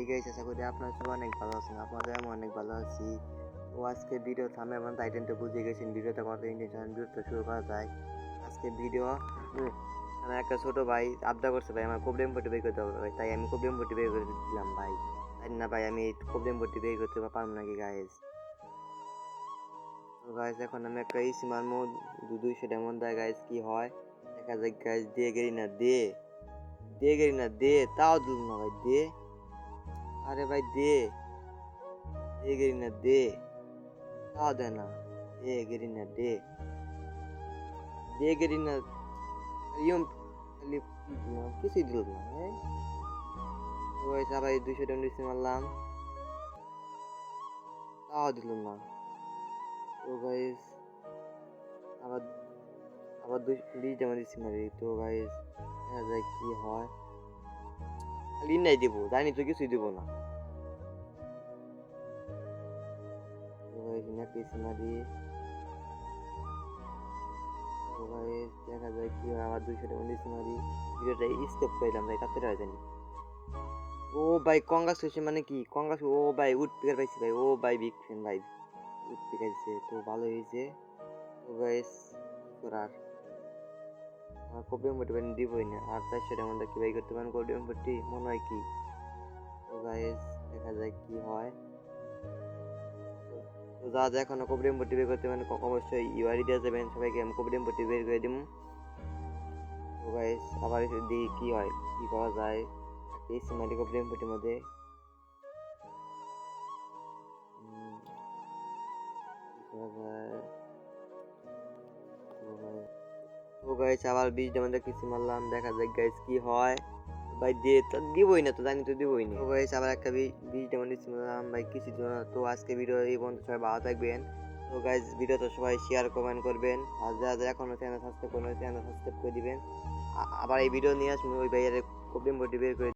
এই গাইস আশা করি আপনারা সবাই অনেক ভালো আছেন। আপনাদের আমি অনেক ভালো আছি। তো আজকে ভিডিও থামে এবং টাইটেলটা বুঝে গেছেন ভিডিওটা কত ইন্টেনশন ভিডিওটা শুরু করা যায়। আজকে ভিডিও আমার একটা ছোট ভাই আবদার করছে ভাই আমার প্রবলেম পটি বের করতে হবে ভাই, তাই আমি প্রবলেম পটি বের করে দিলাম ভাই। তাই না ভাই আমি প্রবলেম পটি বের করতে পারবো নাকি গাইস? তো গাইস এখন আমি একটা ইসি মারমো 200 ডায়মন্ড দেয় গাইস, কি হয় দেখা যাক গাইস। দিয়ে গেলি না দে তাও দিল না ভাই, দে আরে ভাই দে গেরি না দে তাও দে না, গেরি না দে গেরি না ইয়ম খালি কিছুই দিল না। তো গাইস আবার 200 ডায়মন্ড মারলাম তাও দিল না। তো গাইস আবার আবার 20 ডায়মন্ড মারি। তো গাইস দেখা যায় কি হয়, খালি নাই দিব জানি তো কিছুই দিব না। তো গাইস না পিস মারি। তো গাইস দেখা যায় কি হয়, আবার 200 ডায়মন্ড মারি। ভিডিওটা স্কিপ করলাম ভাই, কাটতে জানি। ও ভাই কংগ্রাচুলেশন মানে কি ও ভাই উড পিকার পাইছি ভাই, ও ভাই বিগ ফ্যান ভাই, উড পিকাইছে তো ভালো হয়েছে। তো গাইস করার আমার কপিং পটি দিবই না, আর 400 টাকার মধ্যে কি ভাই করতে পারেন কপিং পটি মনে হয় কি। তো গাইস দেখা যায় কি হয়। তো যা যা এখনো কপিং পটি বের করতে পারেন অবশ্যই ইউআইডি দিয়ে যাবেন, সবাইকে আমি কপিং পটি বের করে দিব। তো গাইস আবার দেখি কি হয়, কি করা যায় এই সিমারি কপিং পটির মধ্যে। তো গাইস আবার 20 ডায়মন্ড কিছু মারলাম, দেখা যাক গাইস কি হয়। ভাই দিয়ে তো দিবই না, তো জানি তো দিবই না। তো গাইস আবার একটা 20 ডায়মন্ড কিছু মারলাম ভাই, কিছু দিল না। তো আজকে ভিডিও এই পর্যন্ত, সবাই ভালো থাকবেন। তো গাইস ভিডিওটা সবাই শেয়ার কমেন্ট করবেন, আর যারা যারা এখনো চ্যানেল সাবস্ক্রাইব করেন চ্যানেল সাবস্ক্রাইব করে দিবেন। আবার এই ভিডিও নিয়ে আসবো ওই ভাইয়ের প্রবলেম বের করে